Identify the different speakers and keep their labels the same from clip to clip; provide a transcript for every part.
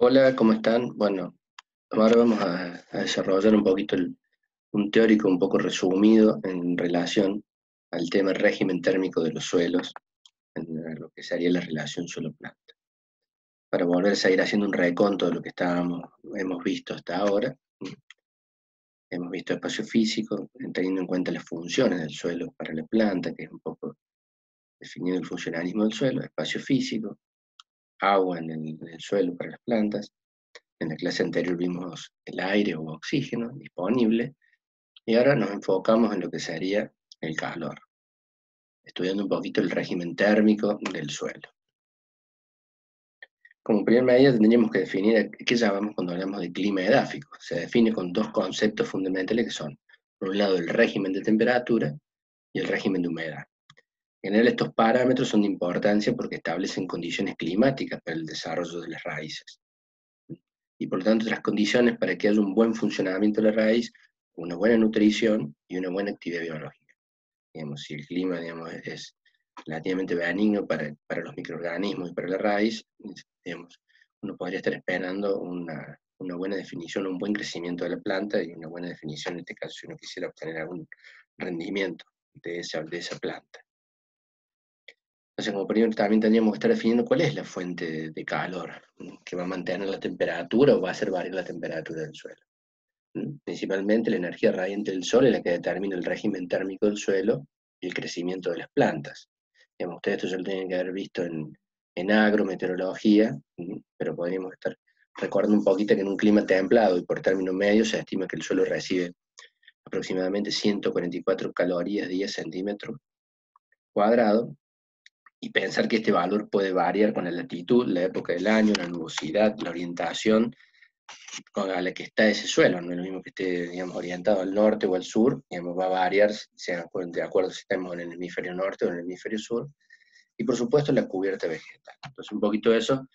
Speaker 1: Hola, ¿cómo están? Bueno, ahora vamos a desarrollar un poquito un teórico un poco resumido en relación al tema régimen térmico de los suelos, en lo que sería la relación suelo-planta. Para volver a seguir haciendo un reconto de lo que hemos visto hasta ahora, hemos visto espacio físico, teniendo en cuenta las funciones del suelo para la planta, que es un poco definido el funcionalismo del suelo, espacio físico, agua en el suelo para las plantas. En la clase anterior vimos el aire o oxígeno disponible y ahora nos enfocamos en lo que sería el calor, estudiando un poquito el régimen térmico del suelo. Como primer medida tendríamos que definir qué llamamos cuando hablamos de clima edáfico. Se define con dos conceptos fundamentales que son, por un lado, el régimen de temperatura y el régimen de humedad. En general, estos parámetros son de importancia porque establecen condiciones climáticas para el desarrollo de las raíces. Y por lo tanto, las condiciones para que haya un buen funcionamiento de la raíz, una buena nutrición y una buena actividad biológica. Digamos, si el clima, digamos, es relativamente benigno para los microorganismos y para la raíz, digamos, uno podría estar esperando una buena definición, un buen crecimiento de la planta y una buena definición, en este caso, si uno quisiera obtener algún rendimiento de esa planta. Entonces, como primero también tendríamos que estar definiendo cuál es la fuente de calor que va a mantener la temperatura o va a hacer variar la temperatura del suelo. Principalmente la energía radiante del sol es la que determina el régimen térmico del suelo y el crecimiento de las plantas. Digamos, ustedes esto ya lo tienen que haber visto en agrometeorología, pero podríamos estar recordando un poquito que en un clima templado y por término medio se estima que el suelo recibe aproximadamente 144 calorías 10 centímetros cuadrados, y pensar que este valor puede variar con la latitud, la época del año, la nubosidad, la orientación a la que está ese suelo. No es lo mismo que esté, digamos, orientado al norte o al sur, digamos, va a variar de acuerdo si estamos en el hemisferio norte o en el hemisferio sur, y por supuesto la cubierta vegetal. Entonces un poquito eso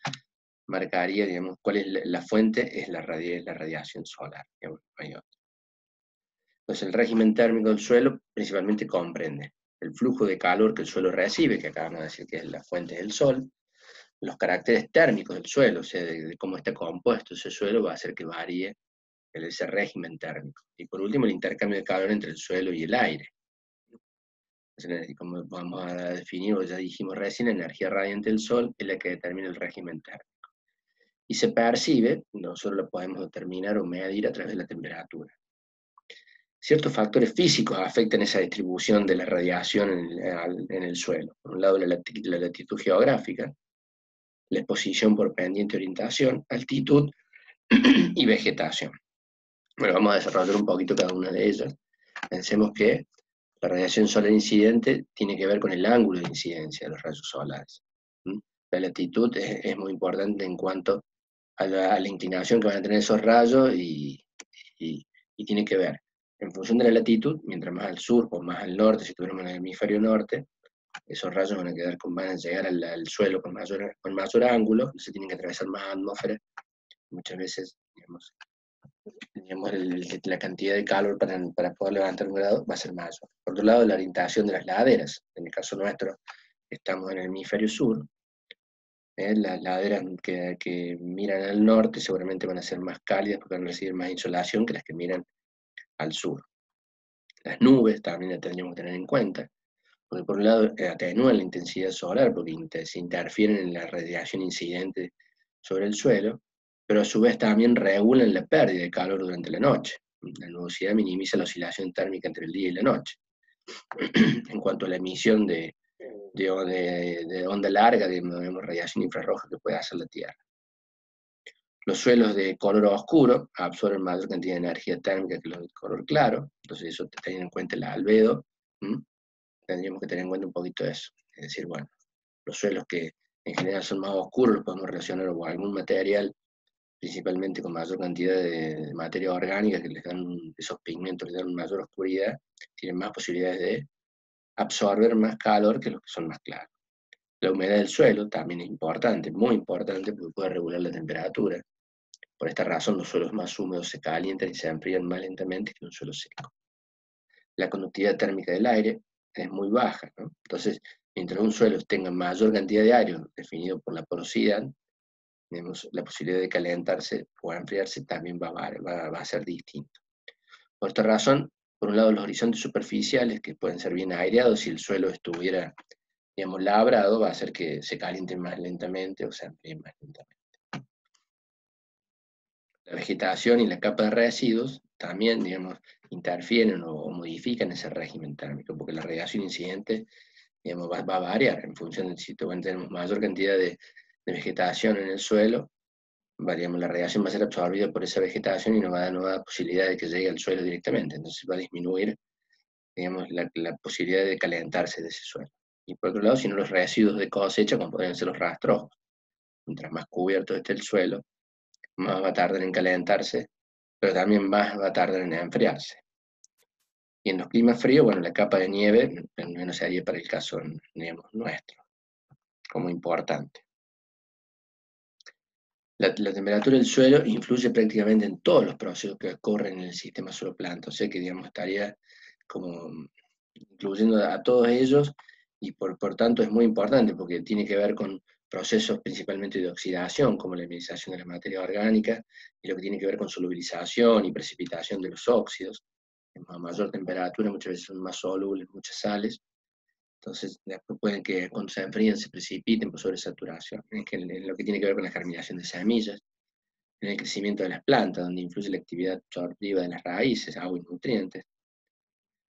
Speaker 1: marcaría, digamos, cuál es la fuente, es la radiación solar, digamos, no hay otra. Entonces el régimen térmico del suelo principalmente comprende el flujo de calor que el suelo recibe, que acabamos de decir que es la fuente del sol, los caracteres térmicos del suelo, o sea, de cómo está compuesto ese suelo, va a hacer que varíe ese régimen térmico. Y por último, el intercambio de calor entre el suelo y el aire. Entonces, como vamos a definir, o ya dijimos recién, la energía radiante del sol es la que determina el régimen térmico. Y se percibe, nosotros lo podemos determinar o medir a través de la temperatura. Ciertos factores físicos afectan esa distribución de la radiación en el suelo. Por un lado, la latitud geográfica, la exposición por pendiente orientación, altitud y vegetación. Bueno, vamos a desarrollar un poquito cada una de ellas. Pensemos que la radiación solar incidente tiene que ver con el ángulo de incidencia de los rayos solares. La latitud es muy importante en cuanto a la inclinación que van a tener esos rayos y tiene que ver, en función de la latitud, mientras más al sur o más al norte, si estuviéramos en el hemisferio norte, esos rayos van a llegar al suelo con mayor ángulo, entonces tienen que atravesar más atmósfera, muchas veces, digamos, la cantidad de calor para poder levantar un grado va a ser mayor. Por otro lado, la orientación de las laderas. En el caso nuestro, estamos en el hemisferio sur. Las laderas que miran al norte seguramente van a ser más cálidas porque van a recibir más insolación que las que miran al sur. Las nubes también las tendríamos que tener en cuenta, porque por un lado atenúan la intensidad solar porque se interfieren en la radiación incidente sobre el suelo, pero a su vez también regulan la pérdida de calor durante la noche. La nubosidad minimiza la oscilación térmica entre el día y la noche. En cuanto a la emisión de onda larga, de radiación infrarroja que puede hacer la Tierra. Los suelos de color oscuro absorben mayor cantidad de energía térmica que los de color claro, entonces eso teniendo en cuenta el albedo, tendríamos que tener en cuenta un poquito eso. Es decir, bueno, los suelos que en general son más oscuros los podemos relacionar con algún material, principalmente con mayor cantidad de materia orgánica que les dan, esos pigmentos les dan mayor oscuridad, tienen más posibilidades de absorber más calor que los que son más claros. La humedad del suelo también es importante, muy importante, porque puede regular la temperatura. Por esta razón, los suelos más húmedos se calientan y se enfrían más lentamente que un suelo seco. La conductividad térmica del aire es muy baja, ¿no? Entonces, mientras un suelo tenga mayor cantidad de aire definido por la porosidad, digamos, la posibilidad de calentarse o enfriarse también va a ser distinto. Por esta razón, por un lado, los horizontes superficiales, que pueden ser bien aireados, si el suelo estuviera, digamos, labrado, va a hacer que se calienten más lentamente o se enfríen más lentamente. La vegetación y la capa de residuos también, digamos, interfieren o modifican ese régimen térmico, porque la radiación incidente, digamos, va a variar en función de si tenemos mayor cantidad de vegetación en el suelo, digamos, la radiación va a ser absorbida por esa vegetación y no va a dar nueva posibilidad de que llegue al suelo directamente, entonces va a disminuir, digamos, la posibilidad de calentarse de ese suelo. Y por otro lado, si no, los residuos de cosecha, como podrían ser los rastrojos, mientras más cubierto esté el suelo, más va a tardar en calentarse, pero también más va a tardar en enfriarse. Y en los climas fríos, bueno, la capa de nieve, al menos sería para el caso, digamos, nuestro, como importante. La temperatura del suelo influye prácticamente en todos los procesos que ocurren en el sistema suelo-planta, o sea que, digamos, estaría como incluyendo a todos ellos, y por tanto es muy importante, porque tiene que ver con procesos principalmente de oxidación, como la ionización de la materia orgánica, y lo que tiene que ver con solubilización y precipitación de los óxidos. A mayor temperatura muchas veces son más solubles muchas sales, entonces después pueden que cuando se enfríen se precipiten por sobresaturación. En lo que tiene que ver con la germinación de semillas, en el crecimiento de las plantas, donde influye la actividad absortiva de las raíces, agua y nutrientes.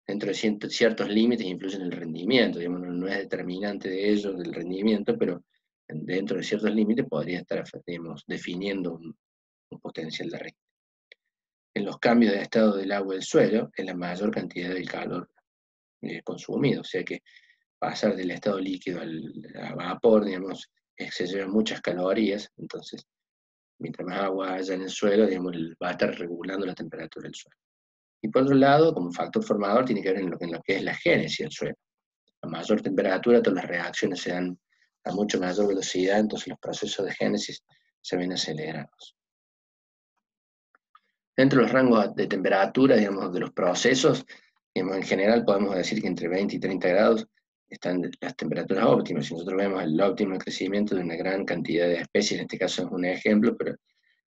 Speaker 1: Dentro de ciertos límites influyen en el rendimiento, digamos, no es determinante de ello, del rendimiento, pero dentro de ciertos límites podría estar, digamos, definiendo un potencial de rendimiento. En los cambios de estado del agua y del suelo, es la mayor cantidad del calor consumido, o sea que pasar del estado líquido a vapor, digamos, se llevan muchas calorías, entonces, mientras más agua haya en el suelo, digamos, va a estar regulando la temperatura del suelo. Y por otro lado, como factor formador, tiene que ver en lo que es la génesis del suelo. A mayor temperatura, todas las reacciones se dan a mucho mayor velocidad, entonces los procesos de génesis se ven acelerados. Dentro de los rangos de temperatura, digamos, de los procesos, digamos, en general podemos decir que entre 20 y 30 grados están las temperaturas óptimas. Si nosotros vemos el óptimo crecimiento de una gran cantidad de especies, en este caso es un ejemplo, pero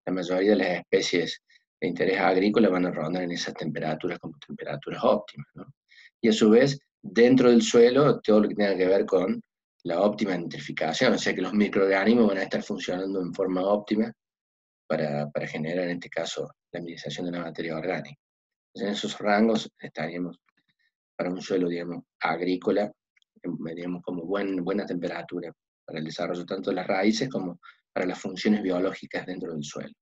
Speaker 1: la mayoría de las especies de interés agrícola van a rondar en esas temperaturas como temperaturas óptimas, ¿no? Y a su vez, dentro del suelo, todo lo que tenga que ver con la óptima nitrificación, o sea que los microorganismos van a estar funcionando en forma óptima para generar, en este caso, la minimización de la materia orgánica. Entonces, en esos rangos estaríamos para un suelo, digamos, agrícola, digamos, como buena temperatura para el desarrollo tanto de las raíces como para las funciones biológicas dentro del suelo.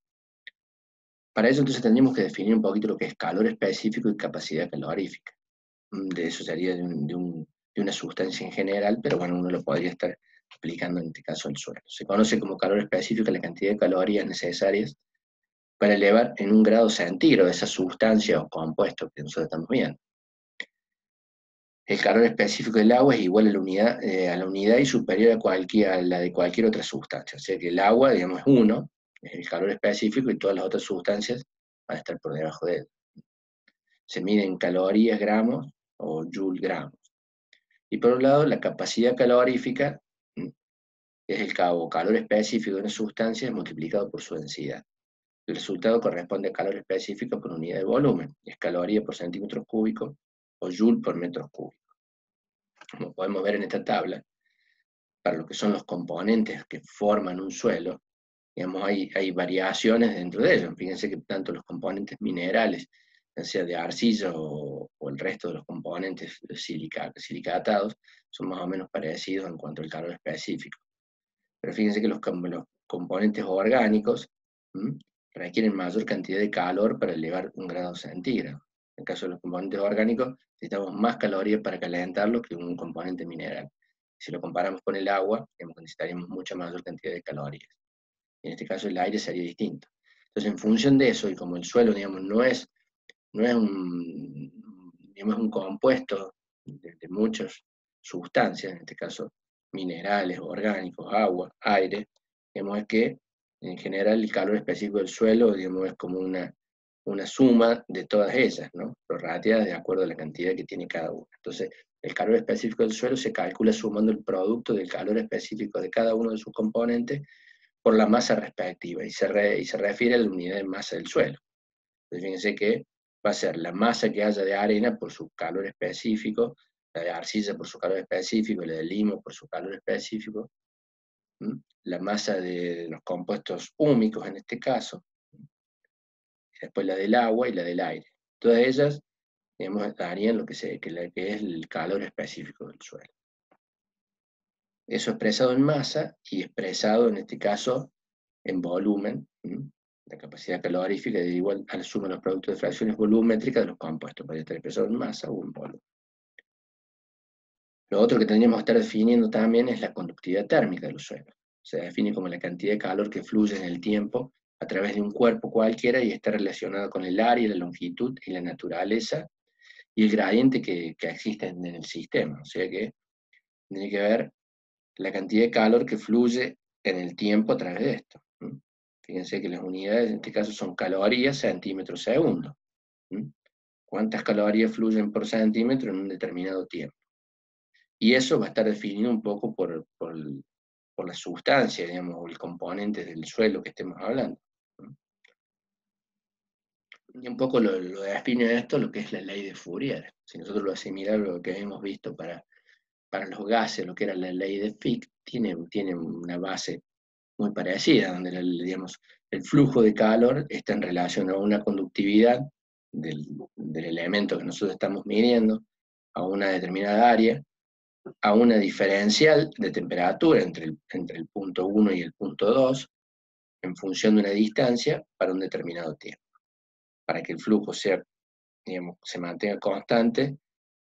Speaker 1: Para eso entonces tendríamos que definir un poquito lo que es calor específico y capacidad calorífica. De eso sería de una sustancia en general, pero bueno, uno lo podría estar aplicando en este caso al suelo. Se conoce como calor específico la cantidad de calorías necesarias para elevar en 1 grado centígrado esa sustancia o compuesto que nosotros estamos viendo. El calor específico del agua es igual a la unidad y superior a la de cualquier otra sustancia. O sea que el agua, digamos, es 1, es el calor específico, y todas las otras sustancias van a estar por debajo de él. Se mide en calorías, gramos o joule gramos. Y por un lado, la capacidad calorífica es el calor específico de una sustancia multiplicado por su densidad. El resultado corresponde a calor específico por unidad de volumen, es caloría por centímetro cúbico o joule por metro cúbico. Como podemos ver en esta tabla, para lo que son los componentes que forman un suelo, digamos, hay variaciones dentro de ellos. Fíjense que tanto los componentes minerales, ya sea de arcilla o el resto de los componentes silicatados, son más o menos parecidos en cuanto al calor específico. Pero fíjense que los componentes orgánicos requieren mayor cantidad de calor para elevar 1 grado centígrado. En el caso de los componentes orgánicos, necesitamos más calorías para calentarlos que un componente mineral. Si lo comparamos con el agua, necesitaríamos mucha mayor cantidad de calorías. En este caso el aire sería distinto. Entonces, en función de eso, y como el suelo, digamos, no es un compuesto de muchas sustancias, en este caso minerales, orgánicos, agua, aire, digamos, es que en general el calor específico del suelo, digamos, es como una suma de todas ellas, ¿no? Prorrateadas de acuerdo a la cantidad que tiene cada una. Entonces, el calor específico del suelo se calcula sumando el producto del calor específico de cada uno de sus componentes por la masa respectiva, y se refiere a la unidad de masa del suelo. Entonces, fíjense que va a ser la masa que haya de arena por su calor específico, la de arcilla por su calor específico, la de limo por su calor específico, la masa de los compuestos húmicos en este caso, después la del agua y la del aire. Todas ellas, digamos, darían lo que es el calor específico del suelo. Eso expresado en masa y expresado en este caso en volumen. La capacidad calorífica es igual a la suma de los productos de fracciones volumétricas de los compuestos, podría estar expresado en masa o en volumen. Lo otro que tendríamos que estar definiendo también es la conductividad térmica de los suelos. Se define como la cantidad de calor que fluye en el tiempo a través de un cuerpo cualquiera y está relacionado con el área, la longitud y la naturaleza y el gradiente que existe en el sistema. O sea que tiene que ver la cantidad de calor que fluye en el tiempo a través de esto. Fíjense que las unidades en este caso son calorías, centímetros, segundo. ¿Cuántas calorías fluyen por centímetro en un determinado tiempo? Y eso va a estar definido un poco por la sustancia, digamos, o el componente del suelo que estemos hablando. Y un poco lo define esto lo que es la ley de Fourier. Si nosotros lo asimilamos a lo que hemos visto para los gases, lo que era la ley de Fick, tiene una base muy parecida, donde digamos, el flujo de calor está en relación a una conductividad del elemento que nosotros estamos midiendo a una determinada área, a una diferencial de temperatura entre el punto 1 y el punto 2, en función de una distancia para un determinado tiempo. Para que el flujo sea, digamos, se mantenga constante,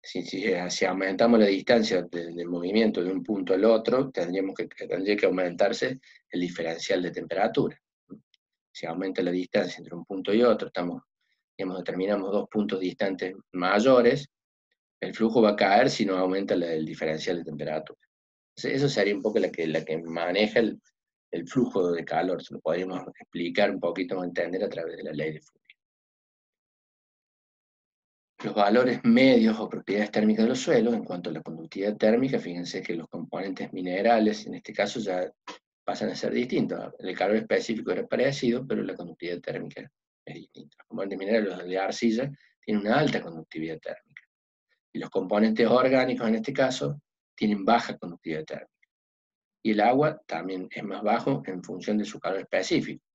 Speaker 1: si aumentamos la distancia del movimiento de un punto al otro, tendría que aumentarse el diferencial de temperatura. Si aumenta la distancia entre un punto y otro, determinamos 2 puntos distantes mayores, el flujo va a caer si no aumenta el diferencial de temperatura. Entonces, eso sería un poco la que maneja el flujo de calor. Se lo podríamos explicar un poquito o entender a través de la ley de Fourier. Los valores medios o propiedades térmicas de los suelos, en cuanto a la conductividad térmica, fíjense que los componentes minerales, en este caso, ya pasan a ser distintos. El calor específico era parecido, pero la conductividad térmica es distinta. Los componentes minerales, los de arcilla, tienen una alta conductividad térmica. Y los componentes orgánicos, en este caso, tienen baja conductividad térmica. Y el agua también es más bajo en función de su calor específico.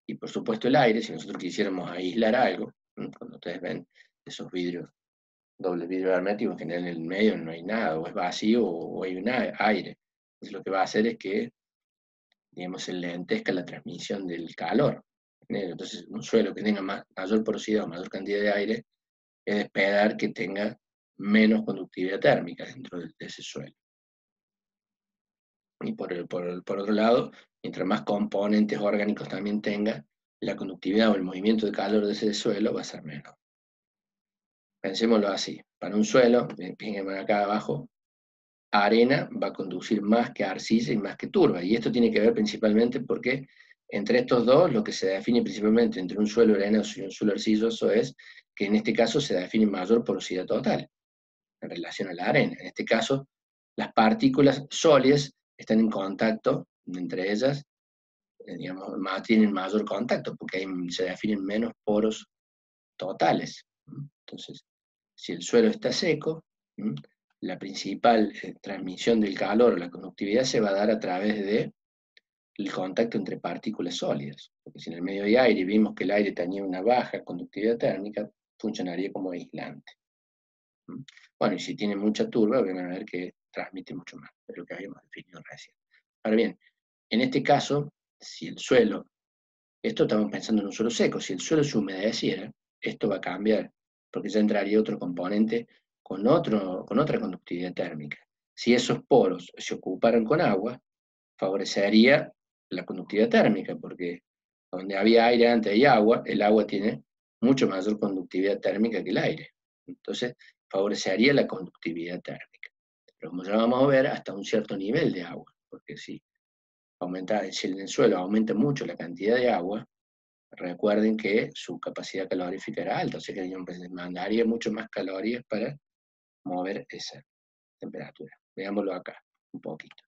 Speaker 1: Y por supuesto el aire, si nosotros quisiéramos aislar algo, cuando ustedes ven esos vidrios, doble vidrio hermético, en general en el medio no hay nada, o es vacío o hay un aire. Entonces lo que va a hacer es que, digamos, se lentezca la transmisión del calor. Entonces un suelo que tenga mayor porosidad o mayor cantidad de aire, es de esperar que tenga menos conductividad térmica dentro de ese suelo. Y por otro lado, mientras más componentes orgánicos también tenga, la conductividad o el movimiento de calor de ese suelo va a ser menor. Pensémoslo así, para un suelo, fíjense acá abajo, arena va a conducir más que arcilla y más que turba, y esto tiene que ver principalmente porque entre estos dos, lo que se define principalmente entre un suelo arenoso y un suelo arcilloso es que en este caso se define mayor porosidad total en relación a la arena. En este caso, las partículas sólidas están en contacto entre ellas, digamos, tienen mayor contacto, porque ahí se definen menos poros totales. Entonces, si el suelo está seco, la principal transmisión del calor o la conductividad se va a dar a través de el contacto entre partículas sólidas. Porque si en el medio hay aire y vimos que el aire tenía una baja conductividad térmica, funcionaría como aislante. Bueno, y si tiene mucha turba, van a ver que transmite mucho más, de lo que habíamos definido recién. Ahora bien, en este caso, si el suelo, esto estamos pensando en un suelo seco, si el suelo se humedeciera, esto va a cambiar, porque ya entraría otro componente con otra conductividad térmica. Si esos poros se ocuparan con agua, favorecería la conductividad térmica, porque donde había aire antes hay agua, el agua tiene mucho mayor conductividad térmica que el aire. Entonces, favorecería la conductividad térmica. Pero como ya vamos a ver, hasta un cierto nivel de agua, porque si en el suelo aumenta mucho la cantidad de agua, recuerden que su capacidad calorífica era alta, o sea que demandaría mucho más calorías para mover esa temperatura. Veámoslo acá, un poquito.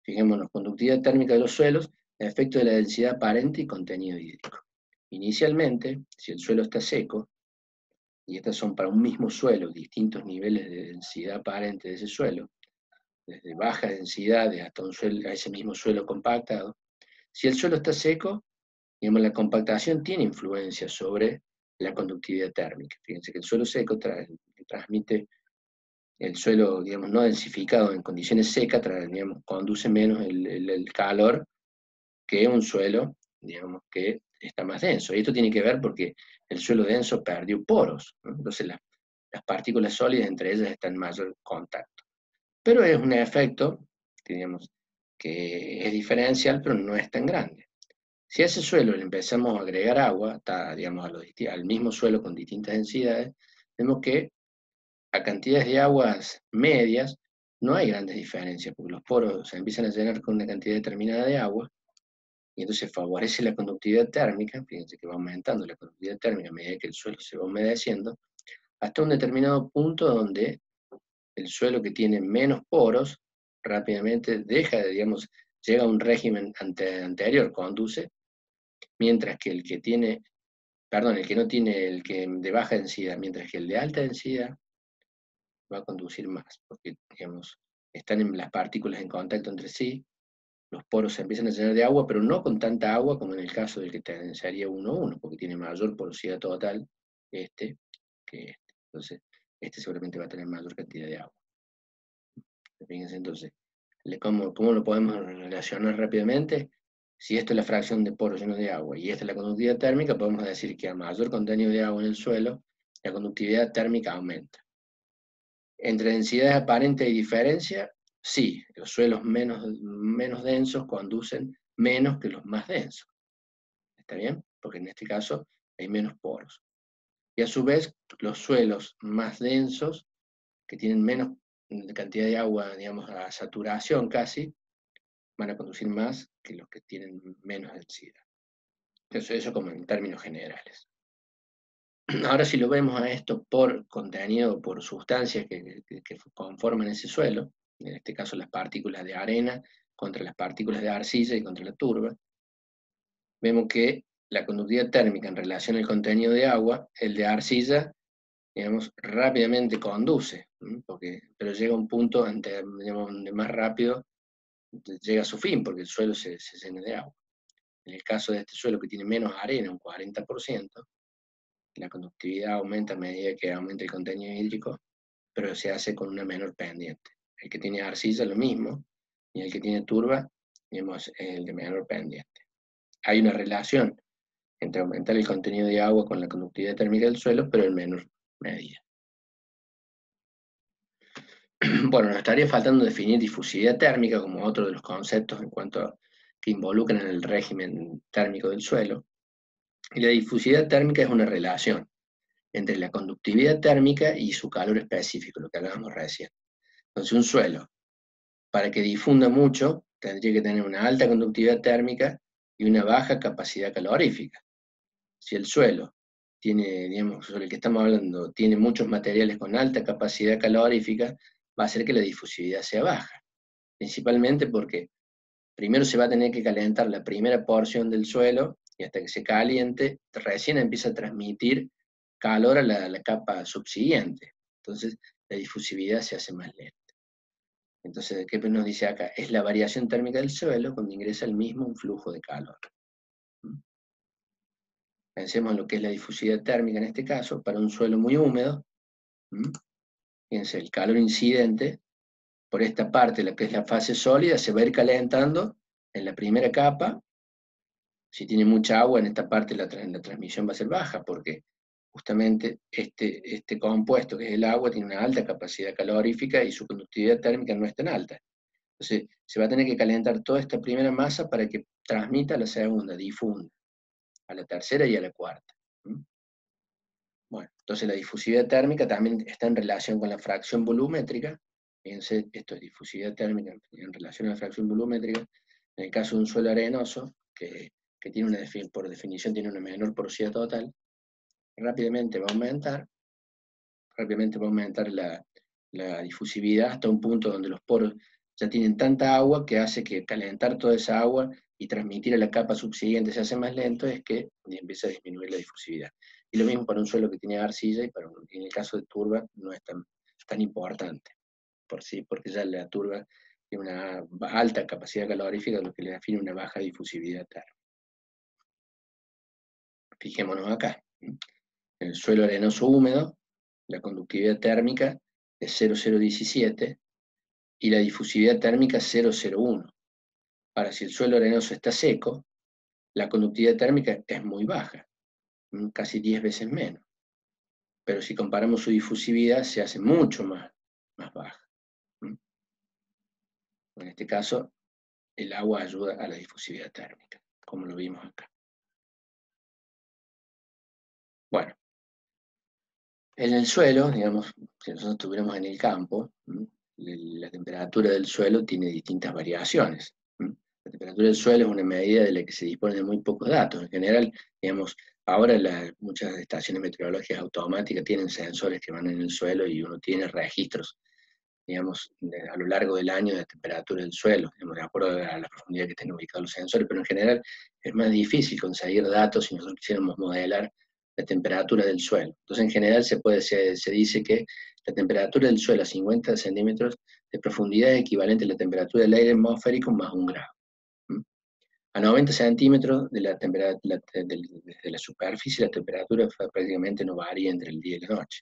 Speaker 1: Fijémonos, conductividad térmica de los suelos, efecto de la densidad aparente y contenido hídrico. Inicialmente, si el suelo está seco, y estas son para un mismo suelo, distintos niveles de densidad aparente de ese suelo, desde baja densidad hasta a ese mismo suelo compactado. Si el suelo está seco, digamos, la compactación tiene influencia sobre la conductividad térmica. Fíjense que el suelo seco transmite el suelo, digamos, no densificado en condiciones secas, digamos, conduce menos el calor que un suelo, digamos, que está más denso. Y esto tiene que ver porque el suelo denso perdió poros, ¿no? Entonces las partículas sólidas entre ellas están en mayor contacto. Pero es un efecto, digamos, que es diferencial, pero no es tan grande. Si a ese suelo le empezamos a agregar agua, digamos, al mismo suelo con distintas densidades, vemos que a cantidades de aguas medias no hay grandes diferencias, porque los poros se empiezan a llenar con una cantidad determinada de agua, y entonces favorece la conductividad térmica. Fíjense que va aumentando la conductividad térmica a medida que el suelo se va humedeciendo, hasta un determinado punto donde el suelo que tiene menos poros rápidamente digamos, llega a un régimen anterior, conduce, mientras que el que tiene, perdón, el que no tiene, el que de baja densidad, mientras que el de alta densidad va a conducir más, porque, digamos, están en las partículas en contacto entre sí, los poros se empiezan a llenar de agua, pero no con tanta agua como en el caso del que tendenciaría 1-1, porque tiene mayor porosidad total este que este. Entonces, este seguramente va a tener mayor cantidad de agua. Fíjense entonces, ¿cómo lo podemos relacionar rápidamente? Si esto es la fracción de poros llenos de agua y esta es la conductividad térmica, podemos decir que a mayor contenido de agua en el suelo, la conductividad térmica aumenta. Entre densidades aparentes y diferencia, sí, los suelos menos densos conducen menos que los más densos. ¿Está bien? Porque en este caso hay menos poros. Y a su vez, los suelos más densos, que tienen menos cantidad de agua, digamos, a saturación casi, van a conducir más que los que tienen menos densidad. Entonces, eso como en términos generales. Ahora, si lo vemos a esto por contenido, por sustancias que conforman ese suelo, en este caso las partículas de arena contra las partículas de arcilla y contra la turba, vemos que la conductividad térmica en relación al contenido de agua, el de arcilla, digamos, rápidamente conduce, pero llega a un punto digamos, donde más rápido llega a su fin, porque el suelo se llena de agua. En el caso de este suelo que tiene menos arena, un 40%, la conductividad aumenta a medida que aumenta el contenido hídrico, pero se hace con una menor pendiente. El que tiene arcilla lo mismo, y el que tiene turba, digamos, es el de menor pendiente. Hay una relación entre aumentar el contenido de agua con la conductividad térmica del suelo, pero en menor medida. Bueno, nos estaría faltando definir difusividad térmica como otro de los conceptos en cuanto a que involucran en el régimen térmico del suelo. Y la difusividad térmica es una relación entre la conductividad térmica y su calor específico, lo que hablábamos recién. Entonces, un suelo, para que difunda mucho, tendría que tener una alta conductividad térmica y una baja capacidad calorífica. Si el suelo tiene, digamos, sobre el que estamos hablando, tiene muchos materiales con alta capacidad calorífica, va a hacer que la difusividad sea baja. Principalmente porque primero se va a tener que calentar la primera porción del suelo y hasta que se caliente, recién empieza a transmitir calor a la capa subsiguiente. Entonces, la difusividad se hace más lenta. Entonces, ¿qué nos dice acá? Es la variación térmica del suelo cuando ingresa el mismo un flujo de calor. Pensemos en lo que es la difusividad térmica en este caso, para un suelo muy húmedo. Fíjense, el calor incidente por esta parte, la que es la fase sólida, se va a ir calentando en la primera capa. Si tiene mucha agua en esta parte, la transmisión va a ser baja, porque justamente este compuesto, que es el agua, tiene una alta capacidad calorífica y su conductividad térmica no es tan alta. Entonces, se va a tener que calentar toda esta primera masa para que transmita a la segunda, difunda, a la tercera y a la cuarta. Bueno, entonces la difusividad térmica también está en relación con la fracción volumétrica. Fíjense, esto es difusividad térmica en relación a la fracción volumétrica. En el caso de un suelo arenoso, que tiene por definición tiene una menor porosidad total, rápidamente va a aumentar la difusividad hasta un punto donde los poros ya tienen tanta agua que hace que calentar toda esa agua y transmitir a la capa subsiguiente se hace más lento, es que empieza a disminuir la difusividad. Y lo mismo para un suelo que tiene arcilla, y en el caso de turba no es tan importante, porque ya la turba tiene una alta capacidad calorífica, lo que le define una baja difusividad térmica. Fijémonos acá. En el suelo arenoso húmedo, la conductividad térmica es 0,017 y la difusividad térmica 0,01. Ahora, si el suelo arenoso está seco, la conductividad térmica es muy baja, casi 10 veces menos. Pero si comparamos su difusividad, se hace mucho más baja. En este caso, el agua ayuda a la difusividad térmica, como lo vimos acá. Bueno, en el suelo, digamos, si nosotros estuviéramos en el campo, la temperatura del suelo tiene distintas variaciones. La temperatura del suelo es una medida de la que se dispone de muy pocos datos. En general, digamos, ahora muchas estaciones meteorológicas automáticas tienen sensores que van en el suelo y uno tiene registros, digamos, a lo largo del año de la temperatura del suelo, digamos, de acuerdo a la profundidad que estén ubicados los sensores, pero en general es más difícil conseguir datos si nosotros quisiéramos modelar la temperatura del suelo. Entonces, en general se dice que la temperatura del suelo a 50 centímetros de profundidad es equivalente a la temperatura del aire atmosférico más 1 grado. A 90 centímetros de desde la superficie, la temperatura prácticamente no varía entre el día y la noche.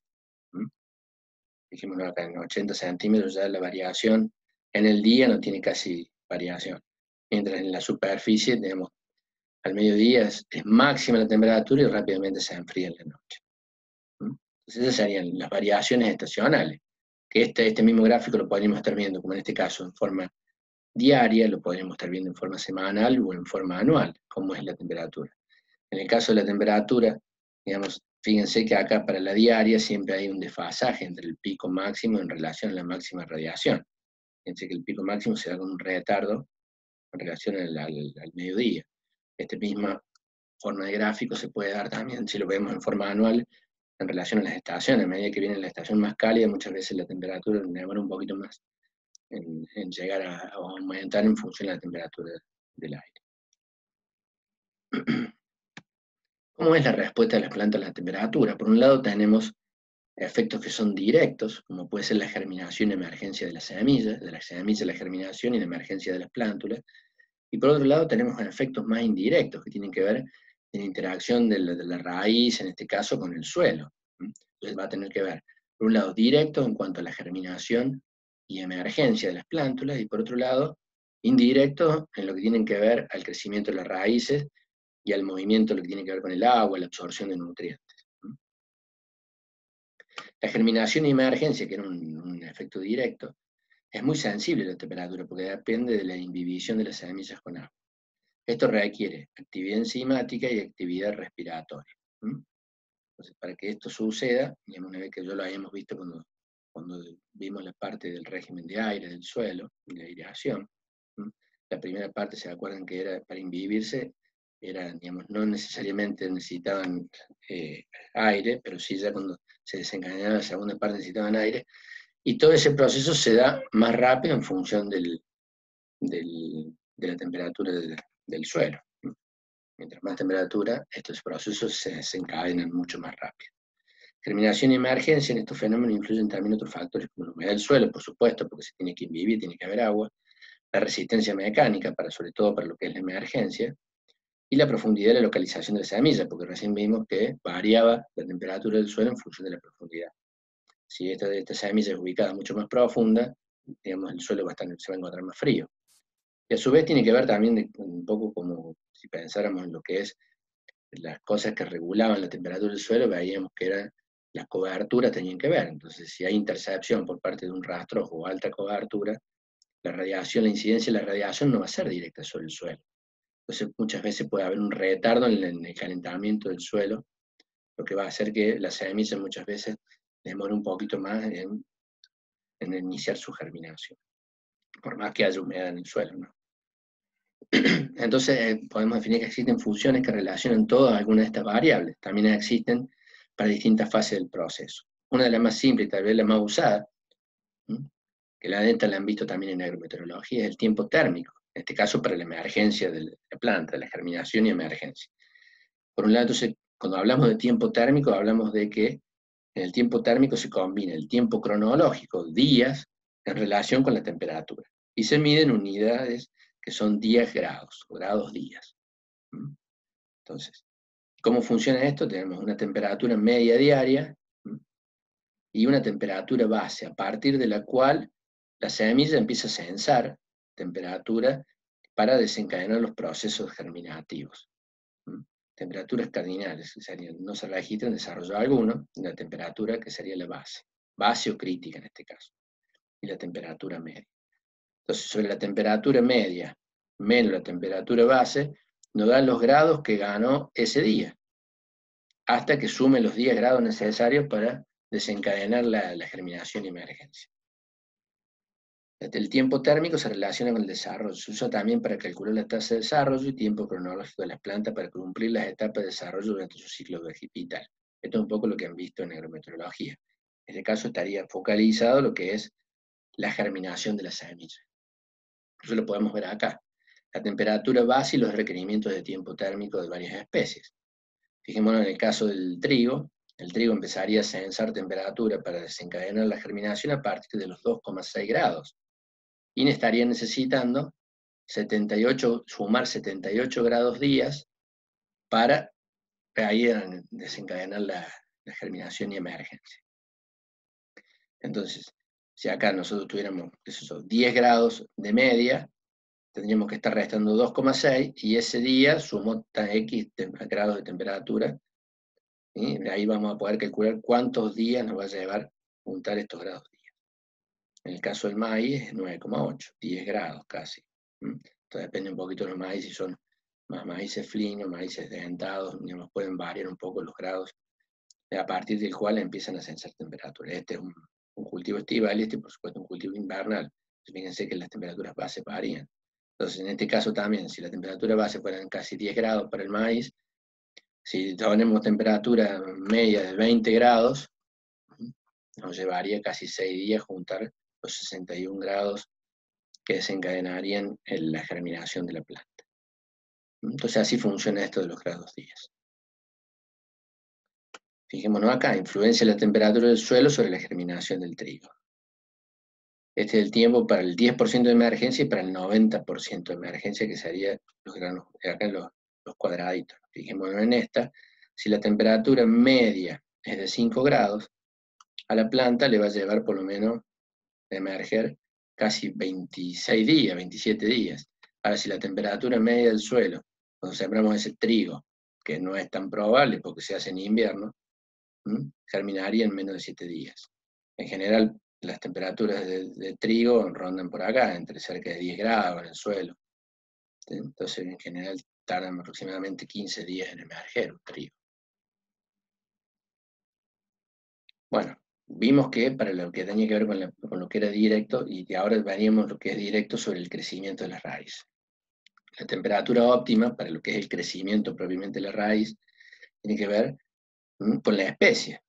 Speaker 1: Dijimos, no, acá en 80 centímetros ya la variación en el día no tiene casi variación. Mientras en la superficie, tenemos al mediodía es máxima la temperatura y rápidamente se enfría en la noche. Entonces esas serían las variaciones estacionales, que este mismo gráfico lo podríamos estar viendo, como en este caso, en forma diaria, lo podríamos estar viendo en forma semanal o en forma anual, como es la temperatura. En el caso de la temperatura, digamos, fíjense que acá para la diaria siempre hay un desfasaje entre el pico máximo en relación a la máxima radiación. Fíjense que el pico máximo se da con un retardo en relación al mediodía. Esta misma forma de gráfico se puede dar también, si lo vemos en forma anual, en relación a las estaciones. A medida que viene la estación más cálida, muchas veces la temperatura demora un poquito más en llegar a aumentar en función de la temperatura del aire. ¿Cómo es la respuesta de las plantas a la temperatura? Por un lado tenemos efectos que son directos, como puede ser la germinación y emergencia de las semillas, la germinación y la emergencia de las plántulas. Y por otro lado tenemos efectos más indirectos, que tienen que ver en la interacción de la raíz, en este caso, con el suelo. Entonces va a tener que ver, por un lado, directo en cuanto a la germinación y emergencia de las plántulas, y por otro lado, indirecto en lo que tienen que ver al crecimiento de las raíces y al movimiento, lo que tiene que ver con el agua, la absorción de nutrientes. La germinación y emergencia, que era un efecto directo, es muy sensible a la temperatura porque depende de la imbibición de las semillas con agua. Esto requiere actividad enzimática y actividad respiratoria. Entonces, para que esto suceda, digamos, una vez que ya lo habíamos visto cuando vimos la parte del régimen de aire, del suelo, de aireación, la primera parte, ¿se acuerdan que era para imbibirse? Digamos, no necesariamente necesitaban aire, pero sí ya cuando se desencadenaba la segunda parte necesitaban aire, y todo ese proceso se da más rápido en función de la temperatura del suelo. Mientras más temperatura, estos procesos se desencadenan mucho más rápido. Germinación y emergencia en estos fenómenos influyen también otros factores como la humedad del suelo, por supuesto, porque se tiene que vivir, tiene que haber agua, la resistencia mecánica, sobre todo para lo que es la emergencia, y la profundidad de la localización de la semilla, porque recién vimos que variaba la temperatura del suelo en función de la profundidad. Si esta semilla es ubicada mucho más profunda, digamos, el suelo se va a encontrar más frío. Y a su vez tiene que ver también un poco como si pensáramos en lo que es las cosas que regulaban la temperatura del suelo, veíamos que eran las coberturas tenían que ver. Entonces, si hay intercepción por parte de un rastrojo o alta cobertura, la incidencia de la radiación no va a ser directa sobre el suelo. Entonces, muchas veces puede haber un retardo en el calentamiento del suelo, lo que va a hacer que la semilla muchas veces demore un poquito más en iniciar su germinación, por más que haya humedad en el suelo, ¿no? Entonces, podemos definir que existen funciones que relacionan todas algunas de estas variables. También existen para distintas fases del proceso. Una de las más simples y tal vez la más usada, que la neta la han visto también en agrometeorología, es el tiempo térmico, en este caso para la emergencia de la planta, la germinación y emergencia. Por un lado, entonces, cuando hablamos de tiempo térmico, hablamos de que en el tiempo térmico se combina el tiempo cronológico, días, en relación con la temperatura, y se miden unidades que son 10 grados, o grados días. Entonces, ¿cómo funciona esto? Tenemos una temperatura media diaria y una temperatura base, a partir de la cual la semilla empieza a censar temperatura para desencadenar los procesos germinativos. Temperaturas cardinales, que serían, no se registra en desarrollo alguno, la temperatura que sería la base o crítica en este caso, y la temperatura media. Entonces, sobre la temperatura media menos la temperatura base, nos dan los grados que ganó ese día, hasta que sume los 10 grados necesarios para desencadenar la germinación y emergencia. El tiempo térmico se relaciona con el desarrollo, se usa también para calcular la tasa de desarrollo y tiempo cronológico de las plantas para cumplir las etapas de desarrollo durante su ciclo vital. Esto es un poco lo que han visto en agrometeorología. En este caso estaría focalizado lo que es la germinación de la semilla. Eso lo podemos ver acá. La temperatura base y los requerimientos de tiempo térmico de varias especies. Fijémonos en el caso del trigo. El trigo empezaría a censar temperatura para desencadenar la germinación a partir de los 2,6 grados. Y estaría necesitando sumar 78 grados días para ahí desencadenar la germinación y emergencia. Entonces, si acá nosotros tuviéramos 10 grados de media, tendríamos que estar restando 2,6 y ese día sumó X grados de temperatura, y ahí vamos a poder calcular cuántos días nos va a llevar juntar estos grados días. En el caso del maíz es 9,8, 10 grados casi. Entonces depende un poquito de los maíces, si son más maíces flinos, maíces dentados, digamos, pueden variar un poco los grados a partir del cual empiezan a censar temperatura. Este es un cultivo estival y este por supuesto un cultivo invernal. Fíjense que las temperaturas base varían. Entonces en este caso también, si la temperatura base fueran casi 10 grados para el maíz, si tenemos temperatura media de 20 grados, nos llevaría casi 6 días juntar los 61 grados que desencadenarían la germinación de la planta. Entonces así funciona esto de los grados días. Fijémonos acá, influencia la temperatura del suelo sobre la germinación del trigo. Este es el tiempo para el 10% de emergencia y para el 90% de emergencia, que sería los granos, acá los cuadraditos. Fijémonos en esta, si la temperatura media es de 5 grados, a la planta le va a llevar por lo menos a emerger casi 26 días, 27 días. Ahora, si la temperatura media del suelo, cuando sembramos ese trigo, que no es tan probable porque se hace en invierno, germinaría en menos de 7 días. En general, las temperaturas de trigo rondan por acá, entre cerca de 10 grados en el suelo. Entonces, en general, tardan aproximadamente 15 días en emerger un trigo. Bueno, vimos que para lo que tenía que ver con lo que era directo, y que ahora veríamos lo que es directo sobre el crecimiento de las raíces. La temperatura óptima para lo que es el crecimiento propiamente de la raíz tiene que ver con la especie.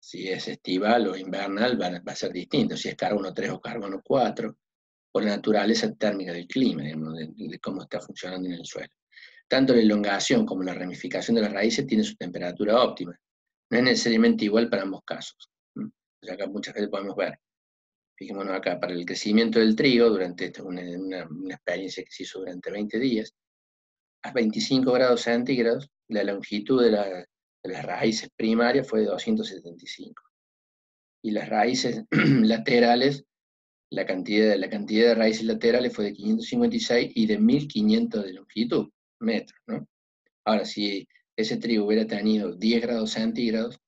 Speaker 1: Si es estival o invernal va a ser distinto, si es carbono 3 o carbono 4, por la naturaleza térmica del clima, digamos, de cómo está funcionando en el suelo. Tanto la elongación como la ramificación de las raíces tienen su temperatura óptima. No es necesariamente igual para ambos casos. Entonces acá muchas veces podemos ver, fijémonos acá, para el crecimiento del trigo, durante una experiencia que se hizo durante 20 días, a 25 grados centígrados, la longitud de las raíces primarias fue de 275. Y las raíces laterales, la cantidad de raíces laterales fue de 556 y de 1500 de longitud, metros, ¿no? Ahora, si ese trigo hubiera tenido 10 grados centígrados,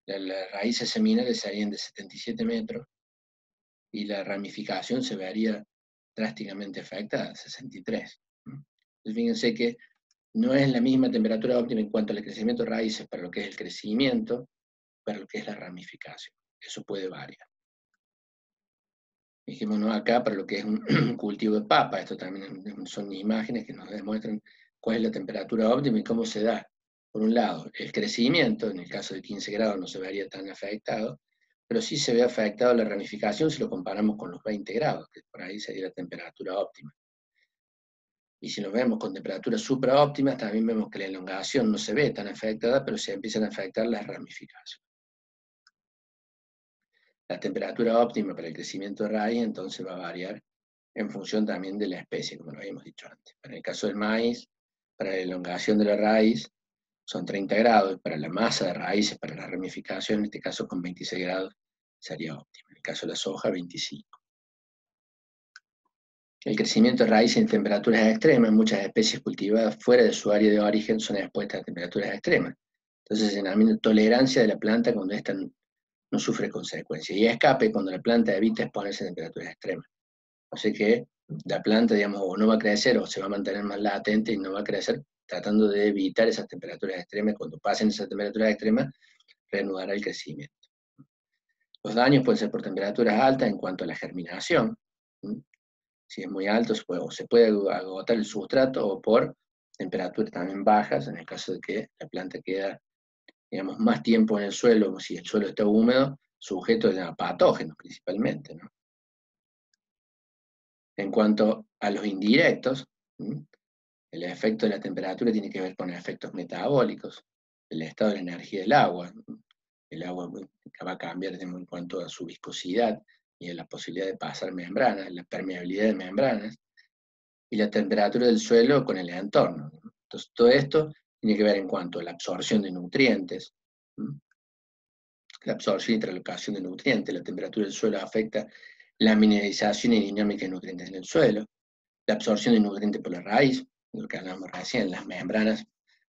Speaker 1: las raíces seminales serían de 77 metros y la ramificación se vería drásticamente afectada, 63. Entonces fíjense que no es la misma temperatura óptima en cuanto al crecimiento de raíces para lo que es el crecimiento, para lo que es la ramificación. Eso puede variar. Fijémonos acá para lo que es un cultivo de papa. Esto también son imágenes que nos demuestran cuál es la temperatura óptima y cómo se da. Por un lado, el crecimiento, en el caso de 15 grados no se vería tan afectado, pero sí se ve afectado la ramificación si lo comparamos con los 20 grados, que por ahí sería la temperatura óptima. Y si nos vemos con temperaturas supraóptimas, también vemos que la elongación no se ve tan afectada, pero se empiezan a afectar las ramificaciones. La temperatura óptima para el crecimiento de raíz entonces va a variar en función también de la especie, como lo habíamos dicho antes. En el caso del maíz, para la elongación de la raíz son 30 grados, para la masa de raíces, para la ramificación, en este caso con 26 grados sería óptima. En el caso de la soja, 25. El crecimiento de raíces en temperaturas extremas, muchas especies cultivadas fuera de su área de origen son expuestas a temperaturas extremas. Entonces se denomina tolerancia de la planta cuando ésta no sufre consecuencias, y escape cuando la planta evita exponerse a temperaturas extremas. O sea que la planta, digamos, o no va a crecer o se va a mantener más latente y no va a crecer tratando de evitar esas temperaturas extremas. Cuando pasen esas temperaturas extremas, reanudará el crecimiento. Los daños pueden ser por temperaturas altas en cuanto a la germinación. Si es muy alto, se puede agotar el sustrato, o por temperaturas también bajas, en el caso de que la planta queda, digamos, más tiempo en el suelo, si el suelo está húmedo, sujeto a patógenos principalmente, ¿no? En cuanto a los indirectos, el efecto de la temperatura tiene que ver con efectos metabólicos, el estado de la energía del agua. El agua va a cambiar en cuanto a su viscosidad y a la posibilidad de pasar membranas, la permeabilidad de membranas, y la temperatura del suelo con el entorno. Entonces, todo esto tiene que ver en cuanto a la absorción de nutrientes, la absorción y translocación de nutrientes. La temperatura del suelo afecta la mineralización y dinámica de nutrientes en el suelo, la absorción de nutrientes por la raíz, lo que hablamos recién, las membranas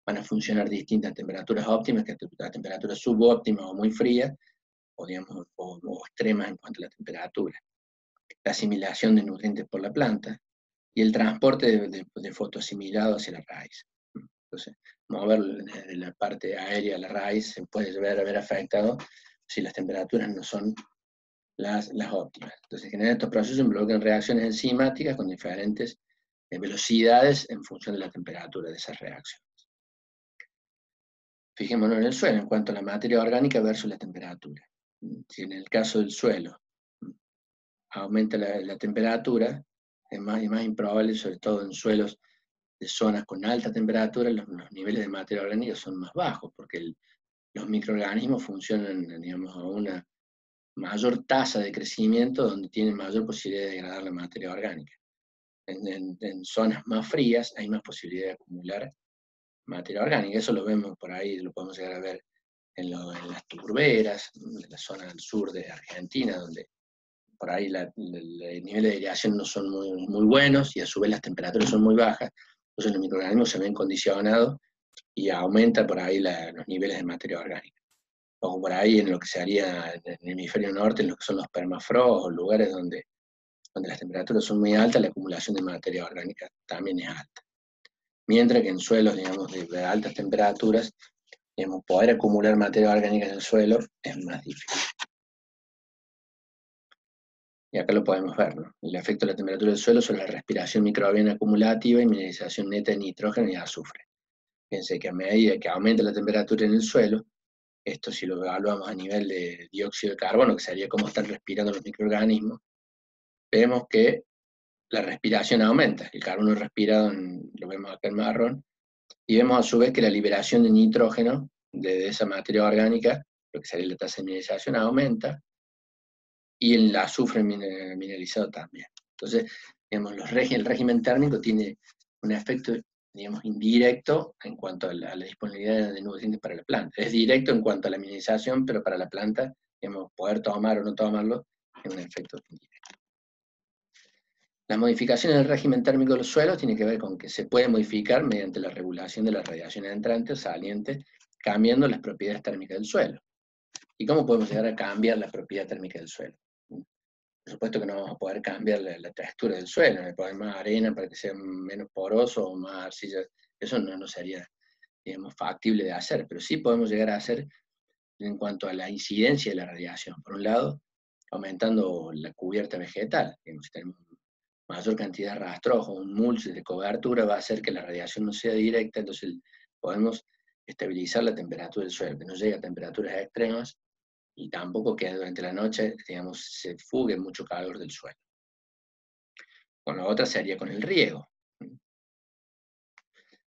Speaker 1: van a funcionar distintas a temperaturas óptimas que a temperaturas subóptimas o muy frías, o, digamos, o extremas en cuanto a la temperatura. La asimilación de nutrientes por la planta y el transporte de fotoasimilado hacia la raíz. Entonces, mover de la parte aérea a la raíz se puede ver afectado si las temperaturas no son las óptimas. Entonces, en general, estos procesos involucran reacciones enzimáticas con diferentes velocidades en función de la temperatura de esas reacciones. Fijémonos en el suelo, en cuanto a la materia orgánica versus la temperatura. Si en el caso del suelo aumenta la temperatura, es más improbable, sobre todo en suelos de zonas con alta temperatura, los niveles de materia orgánica son más bajos, porque los microorganismos funcionan, digamos, a una mayor tasa de crecimiento donde tienen mayor posibilidad de degradar la materia orgánica. En zonas más frías hay más posibilidad de acumular materia orgánica. Eso lo vemos por ahí, lo podemos llegar a ver en las turberas, en la zona del sur de Argentina, donde por ahí los niveles de aireación no son muy buenos y a su vez las temperaturas son muy bajas. Entonces los microorganismos se ven condicionados y aumenta por ahí los niveles de materia orgánica. O por ahí en lo que se haría en el hemisferio norte, en lo que son los permafrost, o lugares donde las temperaturas son muy altas, la acumulación de materia orgánica también es alta. Mientras que en suelos, digamos, de altas temperaturas, digamos, poder acumular materia orgánica en el suelo es más difícil. Y acá lo podemos ver, ¿no? El efecto de la temperatura del suelo sobre la respiración microbiana acumulativa y mineralización neta de nitrógeno y azufre. Fíjense que a medida que aumenta la temperatura en el suelo, esto si lo evaluamos a nivel de dióxido de carbono, que sería cómo están respirando los microorganismos, vemos que la respiración aumenta. El carbono respirado, lo vemos acá en marrón, y vemos a su vez que la liberación de nitrógeno de esa materia orgánica, lo que sería la tasa de mineralización, aumenta, y el azufre mineralizado también. Entonces, digamos, el régimen térmico tiene un efecto, digamos, indirecto en cuanto a la disponibilidad de nutrientes para la planta. Es directo en cuanto a la mineralización, pero para la planta, digamos, poder tomar o no tomarlo es un efecto indirecto. La modificación en el régimen térmico de los suelos tiene que ver con que se puede modificar mediante la regulación de la radiación entrante o saliente, cambiando las propiedades térmicas del suelo. ¿Y cómo podemos llegar a cambiar la propiedad térmica del suelo? Por supuesto que no vamos a poder cambiar la textura del suelo, le poner más arena para que sea menos poroso o más arcilla. Eso no sería, digamos, factible de hacer, pero sí podemos llegar a hacer en cuanto a la incidencia de la radiación. Por un lado, aumentando la cubierta vegetal. Digamos, si tenemos mayor cantidad de rastrojos, un mulch de cobertura, va a hacer que la radiación no sea directa, entonces podemos estabilizar la temperatura del suelo, que no llegue a temperaturas extremas, y tampoco que durante la noche, digamos, se fugue mucho calor del suelo. Con la otra sería con el riego.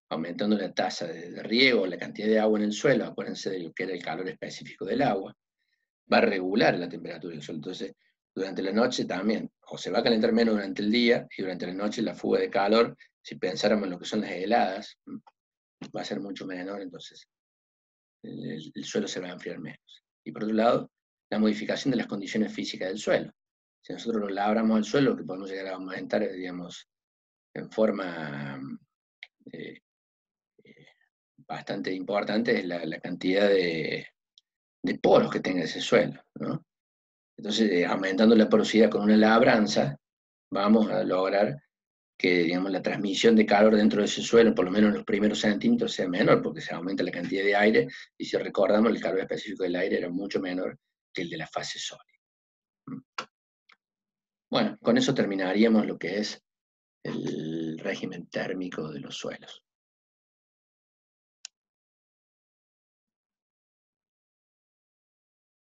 Speaker 1: Aumentando la tasa de riego, la cantidad de agua en el suelo, acuérdense de lo que era el calor específico del agua, va a regular la temperatura del suelo. Entonces, durante la noche también, o se va a calentar menos durante el día, y durante la noche la fuga de calor, si pensáramos en lo que son las heladas, va a ser mucho menor, entonces el suelo se va a enfriar menos. Y por otro lado, la modificación de las condiciones físicas del suelo. Si nosotros lo labramos al suelo, lo que podemos llegar a aumentar, digamos, en forma eh, bastante importante es la cantidad de poros que tenga ese suelo, ¿no? Entonces, aumentando la porosidad con una labranza, vamos a lograr que, digamos, la transmisión de calor dentro de ese suelo, por lo menos en los primeros centímetros, sea menor, porque se aumenta la cantidad de aire, y si recordamos, el calor específico del aire era mucho menor que el de la fase sólida. Bueno, con eso terminaríamos lo que es el régimen térmico de los suelos.